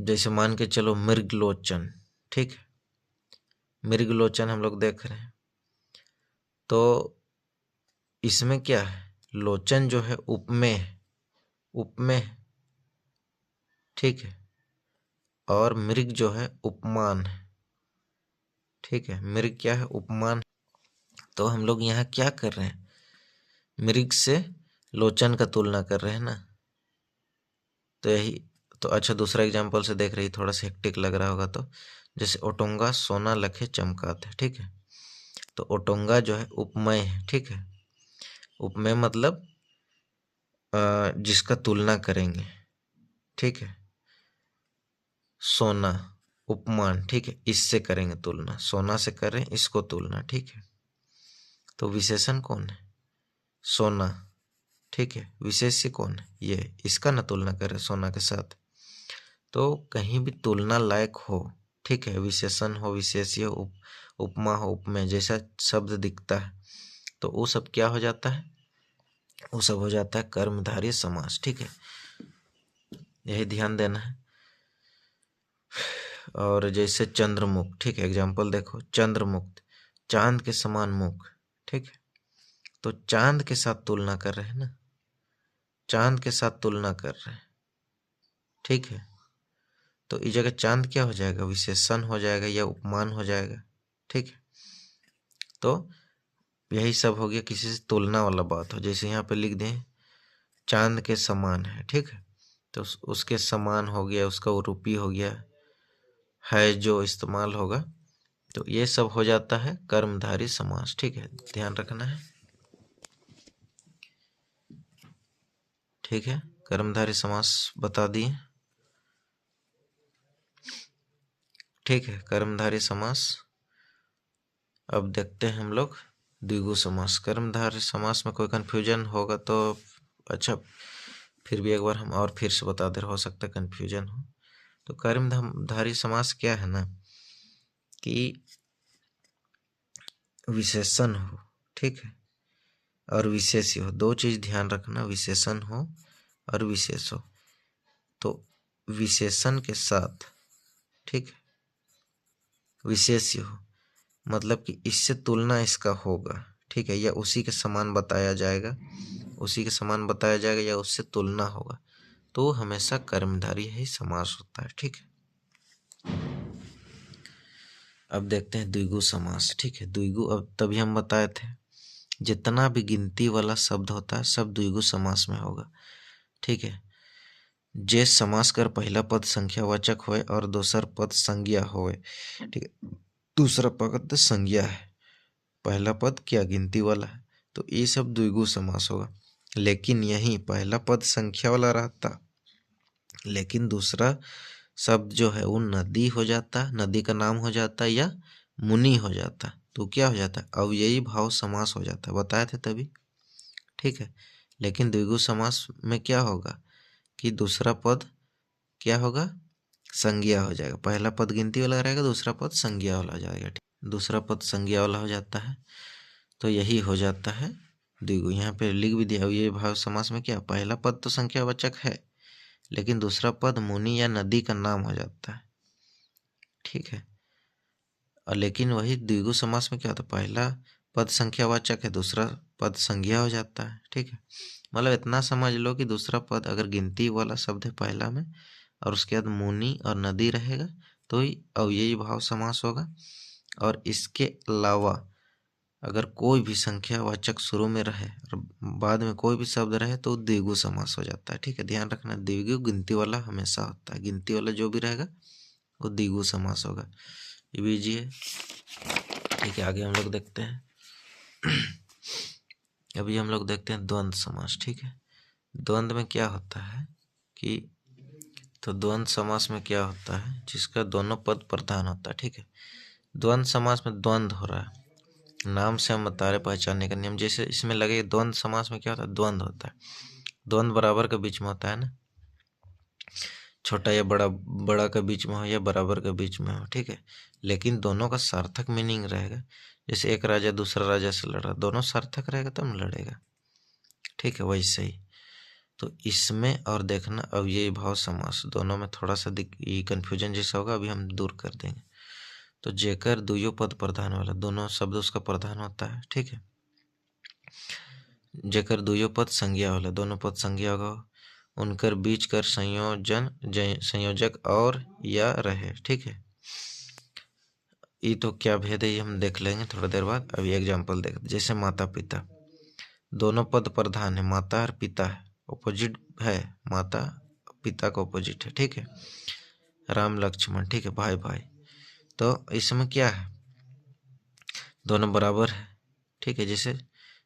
जैसे मान के चलो मृगलोचन, ठीक है, मृगलोचन हम लोग देख रहे हैं, तो इसमें क्या है, लोचन जो है उपमेय, उपमेय, ठीक है, और मृग जो है उपमान है, ठीक है, मृग क्या है उपमान। तो हम लोग यहाँ क्या कर रहे हैं, मृग से लोचन का तुलना कर रहे हैं ना, तो यही तो। अच्छा दूसरा एग्जांपल से देख रही, थोड़ा सा हेक्टिक लग रहा होगा, तो जैसे ओटोंगा सोना लखे चमकाते, ठीक है, तो ओटोंगा जो है उपमेय है, ठीक है, उपमेय मतलब जिसका तुलना करेंगे, ठीक है, सोना उपमान, ठीक है, इससे करेंगे तुलना, सोना से करें इसको तुलना, ठीक है। तो विशेषण कौन है, सोना, ठीक है, विशेष्य कौन है, ये, इसका ना तुलना करें सोना के साथ। तो कहीं भी तुलना लायक हो, ठीक है, विशेषण हो, विशेष्य हो, उपमा हो, उपमेय, जैसा शब्द दिखता है, तो वो सब क्या हो जाता है, वो सब हो जाता है कर्मधारय समास, ठीक है, यही ध्यान देना है। और जैसे चंद्रमुख, ठीक है, एग्जाम्पल देखो, चंद्रमुक्त, चांद के समान मुख, ठीक है, तो चांद के साथ तुलना कर रहे हैं ना, चांद के साथ तुलना कर रहे हैं, ठीक है, तो इस जगह चांद क्या हो जाएगा, विशेषण हो जाएगा या उपमान हो जाएगा, ठीक है। तो यही सब हो गया, किसी से तुलना वाला बात हो, जैसे यहाँ पे लिख दें चांद के समान है, ठीक है, तो उसके समान हो गया, उसका रूपी हो गया, है जो इस्तेमाल होगा, तो ये सब हो जाता है कर्मधारय समास, ठीक है, ध्यान रखना है, ठीक है, कर्मधारय समास बता दिए, ठीक है, कर्मधारय समास। अब देखते हैं हम लोग द्विगु समास। कर्मधारय समास में कोई कंफ्यूजन होगा तो अच्छा, फिर भी एक बार हम और फिर से बता दे, हो सकता है कंफ्यूजन हो। तो कर्मधारय समास क्या है ना, कि विशेषण हो, ठीक है, और विशेष हो, दो चीज ध्यान रखना, विशेषण हो और विशेष हो। तो विशेषण के साथ, ठीक है, विशेष हो, मतलब कि इससे तुलना इसका होगा, ठीक है, या उसी के समान बताया जाएगा, उसी के समान बताया जाएगा या उससे तुलना होगा, तो हमेशा कर्मधारय ही समास होता है, ठीक है। अब देखते हैं द्विगु समास, ठीक है, द्विगु, अब तभी हम बताए थे जितना भी गिनती वाला शब्द होता है सब द्विगु समास में होगा, ठीक है। जे समास कर पहला पद संख्यावाचक होए और दूसर पद संज्ञा होए, ठीक है, दूसरा पद संज्ञा है, पहला पद क्या गिनती वाला है, तो ये सब द्विगु समास होगा। लेकिन यही पहला पद संख्या वाला रहता, लेकिन दूसरा शब्द जो है वो नदी हो जाता, नदी का नाम हो जाता या मुनि हो जाता, तो क्या हो जाता है, अव्ययी भाव समास हो जाता, बताए थे तभी, ठीक है। लेकिन द्विगु समास में क्या होगा कि दूसरा पद क्या होगा, संज्ञा हो जाएगा, पहला पद गिनती वाला रहेगा, दूसरा पद संज्ञा वाला हो जाएगा, ठीक, दूसरा पद संज्ञा वाला हो जाता है, तो यही हो जाता है द्विगु। यहाँ पे लिख भी दिया, ये भाव समास में क्या, पहला पद तो संख्यावाचक है लेकिन दूसरा पद मुनि या नदी का नाम हो जाता है, ठीक है। और लेकिन वही द्विगु समास में क्या होता है, पहला पद संख्यावाचक है, दूसरा पद संज्ञा हो जाता है, ठीक है। मतलब इतना समझ लो कि दूसरा पद अगर गिनती वाला शब्द है पहला में और उसके बाद मुनि और नदी रहेगा तो ही अव्ययी भाव समास होगा। और इसके अलावा अगर कोई भी संख्यावाचक शुरू में रहे और बाद में कोई भी शब्द रहे तो द्विगु समास हो जाता है। ठीक है, ध्यान रखना, द्विगु गिनती वाला हमेशा होता है, गिनती वाला जो भी रहेगा वो द्विगु समास होगा। ये बीजिए। ठीक है, आगे हम लोग देखते हैं। अभी हम लोग देखते हैं द्वंद्व समास। ठीक है, द्वंद्व में क्या होता है कि तो द्वंद्व समास में क्या होता है, जिसका दोनों पद प्रधान होता है। ठीक है, द्वंद्व समास में द्वंद्व हो रहा है, नाम से हम बता रहे पहचानने का नियम। जैसे इसमें लगे द्वंद्व समास में क्या होता है, द्वंद्व होता है। द्वंद्व बराबर के बीच में होता है ना, छोटा या बड़ा, बड़ा के बीच में हो या बराबर के बीच में हो। ठीक है, लेकिन दोनों का सार्थक मीनिंग रहेगा। जैसे एक राजा दूसरा राजा से लड़ रहा, दोनों सार्थक रहेगा तब लड़ेगा। ठीक है, वैसे ही तो इसमें और देखना अव्ययी भाव समास, दोनों में थोड़ा सा कंफ्यूजन जैसा होगा, अभी हम दूर कर देंगे। तो जेकर दुयो पद प्रधान वाला, दोनों शब्द उसका प्रधान होता है। ठीक है, जेकर दुयो पद संज्ञा वाला, दोनों पद संज्ञा होगा, उनकर बीच कर संयोजक और या रहे। ठीक है, ये तो क्या भेद है ये हम देख लेंगे थोड़ा देर बाद। अभी एग्जाम्पल देख, जैसे माता पिता, दोनों पद प्रधान है, माता और पिता है, ऑपोजिट है, माता पिता का ऑपोजिट है। ठीक है, राम लक्ष्मण, ठीक है, भाई भाई, तो इसमें क्या है, दोनों बराबर है। ठीक है, जैसे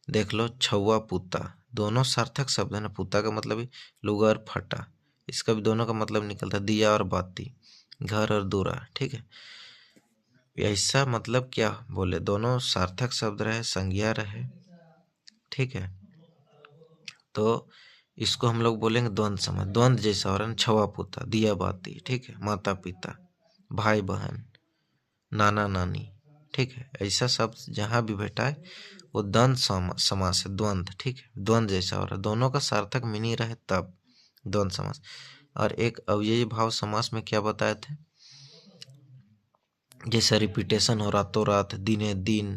देख लो छुआ पुता, दोनों सार्थक शब्द है ना, पुता का मतलब ही लुगा और फटा, इसका भी दोनों का मतलब निकलता है, दिया और बाती, घर और दूरा। ठीक है, ऐसा मतलब क्या बोले, दोनों सार्थक शब्द रहे, संज्ञा रहे। ठीक है, तो इसको हम लोग बोलेंगे द्वंद्व समास। द्वंद्व जैसा हो रहा है, छुआ पुता, दिया बाती, ठीक है, माता पिता, भाई बहन, नाना नानी। ठीक है, ऐसा शब्द जहाँ भी बैठा है वो द्वंद्व समास है, द्वंद्व। ठीक है, द्वंद्व जैसा हो रहा है, दोनों का सार्थक मीनिंग रहे तब द्वंद्व समास। और एक अव्ययी भाव समास में क्या बताए थे, जैसे रिपीटेशन हो, रातों रात, दिने दिन।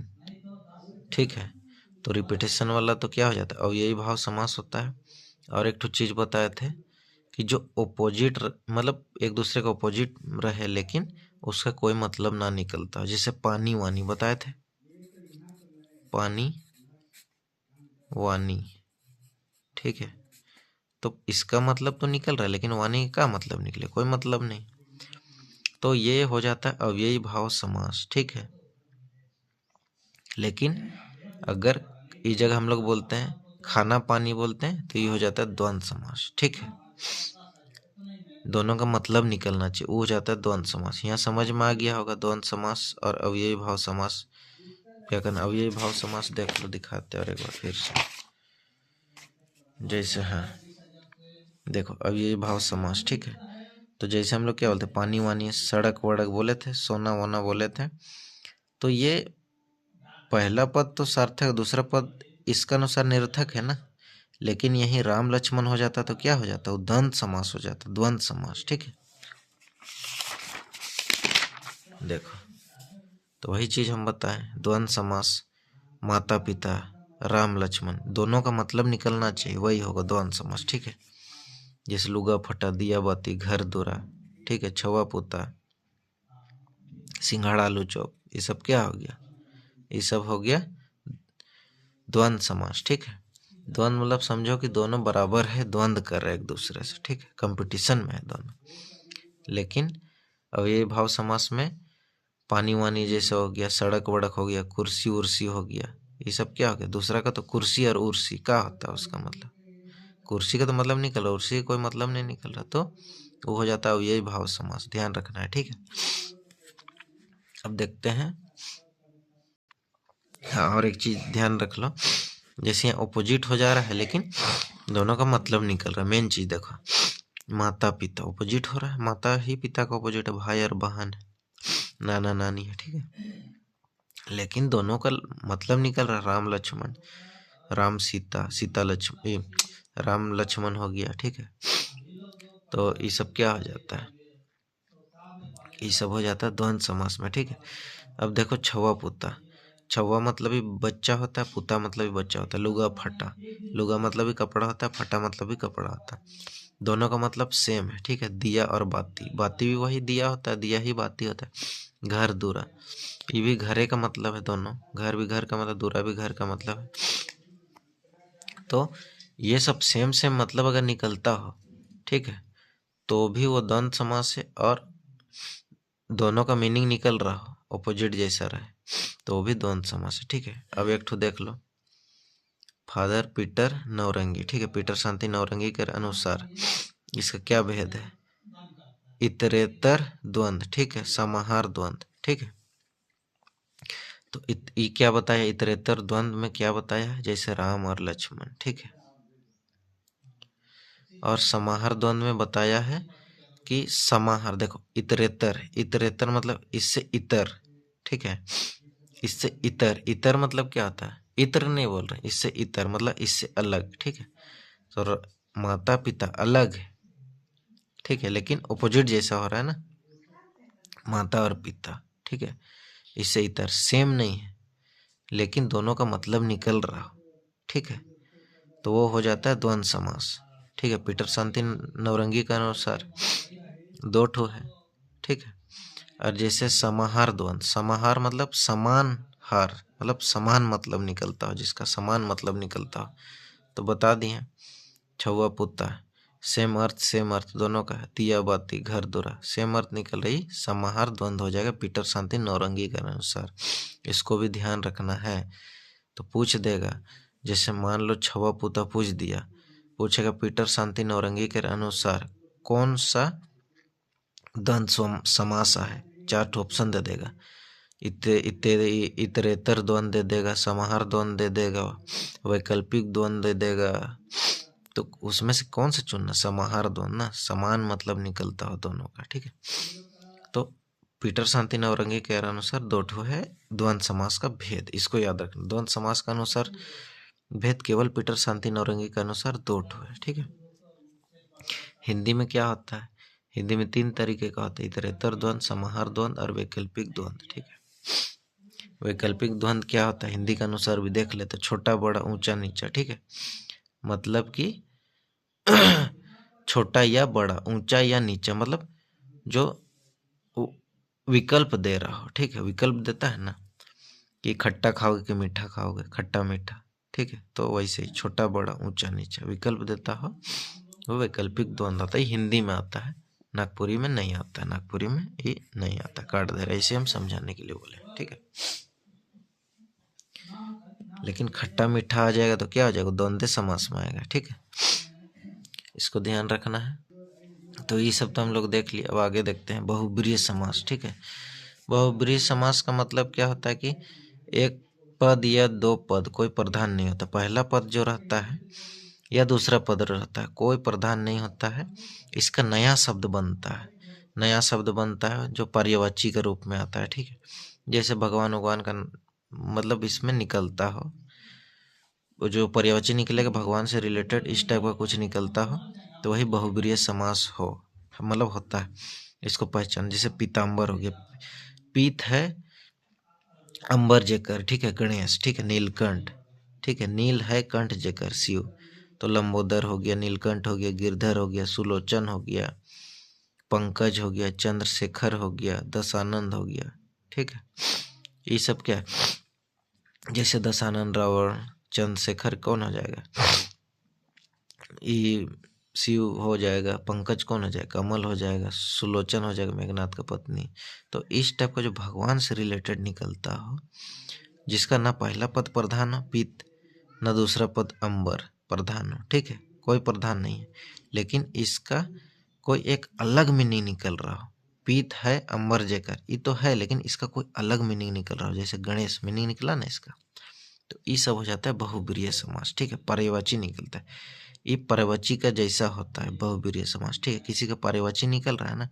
ठीक है, तो रिपीटेशन वाला तो क्या हो जाता है, अव्ययी भाव समास होता है। और एक तो चीज बताए थे कि जो ओपोजिट मतलब एक दूसरे का ओपोजिट रहे लेकिन उसका कोई मतलब ना निकलता, जैसे पानी वानी बताए थे, पानी वानी। ठीक है, तो इसका मतलब तो निकल रहा है लेकिन वानी का मतलब निकले, कोई मतलब नहीं, तो ये हो जाता है अव्ययी भाव समास। ठीक है, लेकिन अगर इस जगह हम लोग बोलते हैं खाना पानी बोलते हैं तो ये हो जाता है द्वंद्व समास। ठीक है, दोनों का मतलब निकलना चाहिए, वो हो जाता है द्वंद्व समास। यहाँ समझ में आ गया होगा द्वंद्व समास और अव्ययी भाव समास क्या करना। अव्ययी भाव समास देख लो, दिखाते हैं और एक बार फिर से। जैसे हाँ देखो अव्ययी भाव समास। ठीक है, तो जैसे हम लोग क्या बोलते, पानी वानी, सड़क वड़क बोले थे, सोना वोना बोले थे, तो ये पहला पद तो सार्थक, दूसरा पद इसका अनुसार निरर्थक है ना, लेकिन यही राम लक्ष्मण हो जाता तो क्या हो जाता, वो द्वंद्व समास हो जाता, द्वंद्व समास। ठीक है, देखो तो वही चीज हम बताएं, द्वंद्व समास, माता पिता, राम लक्ष्मण, दोनों का मतलब निकलना चाहिए, वही होगा द्वंद्व समास। ठीक है, जैसे लुगा फटा, दिया बाती, घर दूरा। ठीक है, छुआ पुता, सिंघाड़ा आलू चौप, ये सब क्या हो गया, ये सब हो गया द्वंद्व समास। ठीक है, द्वंद्व मतलब समझो कि दोनों बराबर है, द्वंद्व कर रहे हैं एक दूसरे से। ठीक है, कंपटीशन में है दोनों। लेकिन अव्ययी भाव समास में पानी वानी जैसे हो गया, सड़क वड़क हो गया, कुर्सी उर्सी हो गया, ये सब क्या हो गया, दूसरा का तो कुर्सी और उर्सी का होता है उसका मतलब, कुर्सी का तो मतलब निकल रहा, उर्सी का कोई मतलब नहीं निकल रहा, तो वो हो जाता है अव्ययी भाव समास, ध्यान रखना है। ठीक है, अब देखते हैं। हाँ, और एक चीज ध्यान रख लो, जैसे यहाँ अपोजिट हो जा रहा है लेकिन दोनों का मतलब निकल रहा है। मेन चीज देखो, माता पिता अपोजिट हो रहा है, माता ही पिता का अपोजिट है, भाई और बहन है, नाना नानी है। ठीक है, लेकिन दोनों का मतलब निकल रहा है, राम लक्ष्मण, राम सीता, सीता लक्ष्मण, राम लक्ष्मण हो गया। ठीक है, तो ये सब क्या हो जाता है, ये सब हो जाता है द्वंद्व समास में। ठीक है, अब देखो छुआ पुता, छौवा मतलब भी बच्चा होता है, पुता मतलब भी बच्चा होता है। लुगा फटा, लुगा मतलब भी कपड़ा होता है, फटा मतलब भी कपड़ा होता है। दोनों का मतलब सेम है, ठीक है। दिया और बाती, बाती भी वही दिया होता है, दिया ही बाती होता है। घर दूरा, ये भी घरे का मतलब है दोनों, घर भी घर का मतलब, दूरा भी घर का मतलब है। तो ये सब सेम सेम मतलब अगर निकलता हो, ठीक है, तो भी वो द्वंद्व समास है। और दोनों का मीनिंग निकल रहा हो, ऑपोजिट जैसा रहे, तो वो भी द्वंद्व समास है, ठीक है। अब एक ठो देख लो, फादर पीटर नौरंगी, ठीक है। पीटर शांति नौरंगी के अनुसार इसका क्या भेद है? इतरेतर द्वंद्व, ठीक है, समाहार द्वंद्व, ठीक है। तो ये क्या बताया? इतरेतर द्वंद्व में क्या बताया है? जैसे राम और लक्ष्मण, ठीक है। और समाहार द्वंद्व में बताया है कि समाहार, देखो इतरेतर, इतरेतर मतलब इससे इतर, ठीक है, इससे इतर, इतर मतलब क्या होता है? इतर नहीं बोल रहे, इससे इतर मतलब इससे अलग, ठीक है। तो माता पिता अलग है, ठीक है, लेकिन ऑपोजिट जैसा हो रहा है ना, माता और पिता, ठीक है। इससे इतर सेम नहीं है, लेकिन दोनों का मतलब निकल रहा हो, ठीक है, तो वो हो जाता है द्वंद्व समास, ठीक है। पीटर शांति नौरंगी के अनुसार दो ठो है, ठीक है। और जैसे समाहार द्वंद्व, समाहार मतलब समान हार, मतलब समान मतलब निकलता हो, जिसका समान मतलब निकलता हो, तो बता दिए छौवा पुता, सेम अर्थ दोनों का है। दिया बाती, घर दूरा, सेम अर्थ निकल रही, समाहार द्वंद्व हो जाएगा पीटर शांति नौरंगी के अनुसार। इसको भी ध्यान रखना है। तो पूछ देगा, जैसे मान लो छौवा पुता पूछ दिया, पूछेगा पीटर शांति नौरंगी के अनुसार कौन सा द्वंद्व समास है, 4 ऑप्शन दे देगा। इतरेतर द्वंद्व दे देगा, समाहार द्वंद्व दे देगा, वैकल्पिक द्वंद्व दे देगा। तो उसमें से कौन सा चुनना? समाहार द्वंद्व ना, समान मतलब निकलता हो दोनों का, ठीक है। तो पीटर शांति नौरंगी के अनुसार दो ठो है द्वंद्व समास का भेद, इसको याद रखना। द्वंद्व समास का अनुसार भेद केवल पीटर शांति नौरंगी के अनुसार दो ठो है, ठीक है। हिंदी में क्या होता है? हिंदी में 3 तरीके का होता है, इतरेतर द्वंद्व, समाहार द्वंद्व और वैकल्पिक द्वंद्व, ठीक है। वैकल्पिक द्वंद्व क्या होता है हिंदी के अनुसार भी देख लेते, छोटा बड़ा ऊंचा नीचा, ठीक है। मतलब कि छोटा या बड़ा, ऊंचा या नीचा, मतलब जो विकल्प दे रहा हो, ठीक है। विकल्प देता है ना कि खट्टा खाओगे कि मीठा खाओगे, खट्टा मीठा, ठीक है। तो वैसे ही छोटा बड़ा ऊंचा नीचा विकल्प देता हो, वो वैकल्पिक द्वंद्व आता है। हिंदी में आता है, नागपुरी में नहीं आता है, नागपुरी में ये नहीं आता, काट दे रहा है, इसे हम समझाने के लिए बोले, ठीक है। लेकिन खट्टा मीठा आ जाएगा तो क्या हो जाएगा? द्वंद्व समास में आएगा, ठीक है। इसको ध्यान रखना है। तो ये सब तो हम लोग देख लिए, अब आगे देखते हैं बहुब्रीहि समास, ठीक है। बहुब्रीहि समास का मतलब क्या होता है कि एक पद या दो पद, कोई प्रधान नहीं होता। पहला पद जो रहता है या दूसरा पद रहता है, कोई प्रधान नहीं होता है। इसका नया शब्द बनता है, नया शब्द बनता है जो पर्यायवाची के रूप में आता है, ठीक है। जैसे भगवान भगवान का मतलब इसमें निकलता हो, वो जो पर्यायवाची निकलेगा भगवान से रिलेटेड, इस टाइप का कुछ निकलता हो, तो वही बहुब्रीहि समास हो, मतलब होता है। इसको पहचान, जैसे पीताम्बर हो गया, पीत है अंबर जेकर, ठीक है, गणेश, ठीक है। नीलकंठ, ठीक है, नील है कंठ जेकर शिव, तो लंबोदर हो गया, नीलकंठ हो गया, गिरधर हो गया, सुलोचन हो गया, पंकज हो गया, चंद्रशेखर हो गया, दशानंद हो गया, ठीक है। ये सब क्या है? जैसे दशानंद रावण, चंद्रशेखर कौन हो जाएगा? ये शिव हो जाएगा, पंकज कौन हो जाएगा? कमल हो जाएगा, सुलोचन हो जाएगा मेघनाथ का पत्नी। तो इस टाइप का जो भगवान से रिलेटेड निकलता हो, जिसका ना पहला पद प्रधान हो पीत, ना दूसरा पद अंबर प्रधान हो, ठीक है, कोई प्रधान नहीं है, लेकिन इसका कोई एक अलग मीनिंग निकल रहा हो। पीत है अंबर जेकर, ये तो है, लेकिन इसका कोई अलग मीनिंग निकल रहा हो, जैसे गणेश मीनिंग निकला ना इसका, तो ये सब हो जाता है बहुब्रीहि समास, ठीक है। पर्यायवाची निकलता है, ये पर्यायवाची का जैसा होता है बहुब्रीहि समास, ठीक है। किसी का पर्यायवाची निकल रहा है ना,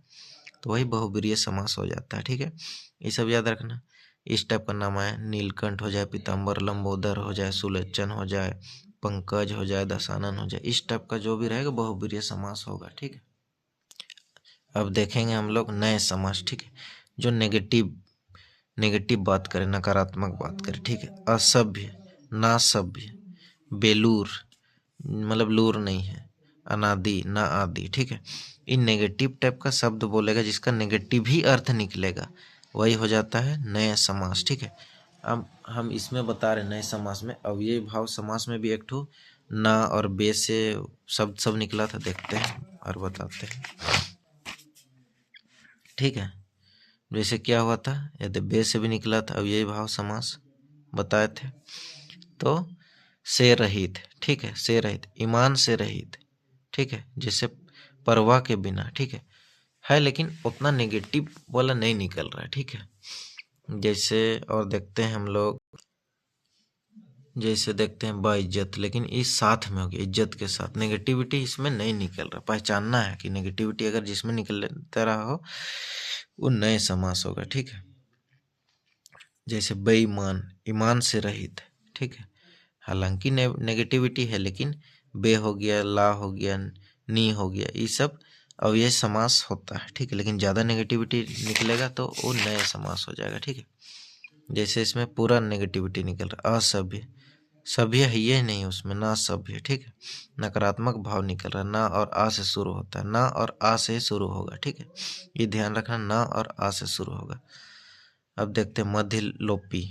तो वही बहुब्रीहि समास हो जाता है, ठीक है। ये सब याद रखना। इस टाइप का नाम है, नीलकंठ हो जाए, पीताम्बर, लंबोदर हो जाए, सुलोचन हो जाए, पंकज हो जाए, दशानन हो जाए, इस टाइप का जो भी रहेगा बहुब्रीहि समास होगा, ठीक है। अब देखेंगे हम लोग नए समास, ठीक है, जो नेगेटिव नेगेटिव बात करें, नकारात्मक बात करें, ठीक है। असभ्य, ना सभ्य, बेलूर मतलब लूर नहीं है, अनादि, ना आदि, ठीक है। इन नेगेटिव टाइप का शब्द बोलेगा जिसका नेगेटिव ही अर्थ निकलेगा, वही हो जाता है नए समास, ठीक है। अब हम इसमें बता रहे नए समास में अव्ययी भाव समास में भी एक ठो ना और बे से शब्द सब निकला था, देखते हैं और बताते हैं, ठीक है। जैसे क्या हुआ था, यदि बे से भी निकला था अव्ययी भाव समास बताए थे। तो से रहित, ठीक है, से रहित, ईमान से रहित, ठीक है, जैसे परवाह के बिना, ठीक है लेकिन उतना नेगेटिव वाला नहीं निकल रहा है, ठीक है। जैसे और देखते हैं हम लोग, जैसे देखते हैं बाइज्जत, लेकिन इस साथ में हो गया, इज्जत के साथ, नेगेटिविटी इसमें नहीं निकल रहा। पहचानना है कि नेगेटिविटी अगर जिसमें निकलता रहा हो वो नए समास होगा, ठीक है। जैसे बेईमान, ईमान से रहित, ठीक है, हालांकि नेगेटिविटी है लेकिन बे हो गया, ला हो गया, नी हो गया, ये सब अव्यय समास होता है, ठीक है। लेकिन ज़्यादा नेगेटिविटी निकलेगा तो वो नए समास हो जाएगा, ठीक है। जैसे इसमें पूरा नेगेटिविटी निकल रहा है, असभ्य, सभ्य है ये नहीं उसमें, ना सभ्य, ठीक है। नकारात्मक भाव निकल रहा है, ना और आ से शुरू होता है, ना और आ से शुरू होगा, ठीक है, ये ध्यान रखना, ना और आ से शुरू होगा। अब देखते हैं मध्य लोपी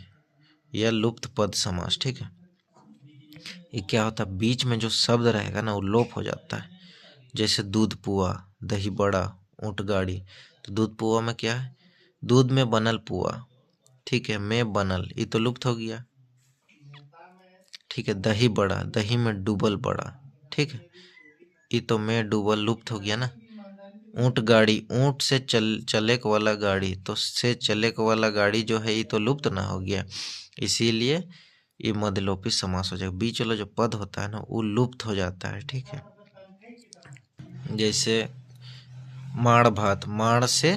या लुप्त पद समास, ठीक है। ये क्या होता है, बीच में जो शब्द रहेगा ना वो लोप हो जाता है। जैसे दूध पुआ, दही बड़ा, ऊंट गाड़ी, तो दूध पुआ में क्या है, दूध में बनल पुआ, ठीक है, में बनल, ये तो लुप्त हो गया, ठीक है। दही बड़ा, दही में डूबल बड़ा, ठीक है, ये तो में डूबल लुप्त हो गया ना। ऊंट गाड़ी, ऊंट से चले वाला गाड़ी, तो से चले वाला गाड़ी जो है ये तो लुप्त ना हो गया, इसीलिए ये मध्यलोपी समास हो जाएगा। बीच वाला जो पद होता है ना वो लुप्त हो जाता है, ठीक है। जैसे माड़ भात, माड़ से,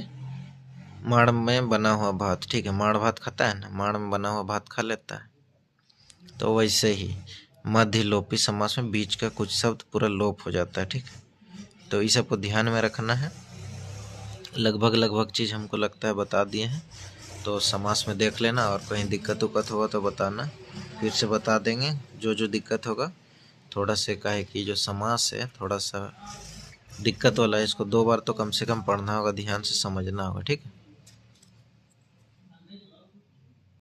माड़ में बना हुआ भात, ठीक है, माड़ भात खाता है ना, माड़ में बना हुआ भात खा लेता है, तो वैसे ही मध्य लोपी समास में बीच का कुछ शब्द पूरा लोप हो जाता है, ठीक है। तो इस सबको ध्यान में रखना है। लगभग चीज़ हमको लगता है बता दिए हैं, तो समास में देख लेना, और कहीं दिक्कत उक्कत होगा तो बताना, फिर से बता देंगे जो दिक्कत होगा। थोड़ा से का है कि जो समास है थोड़ा सा दिक्कत वाला है, इसको 2 बार तो कम से कम पढ़ना होगा, ध्यान से समझना होगा, ठीक है।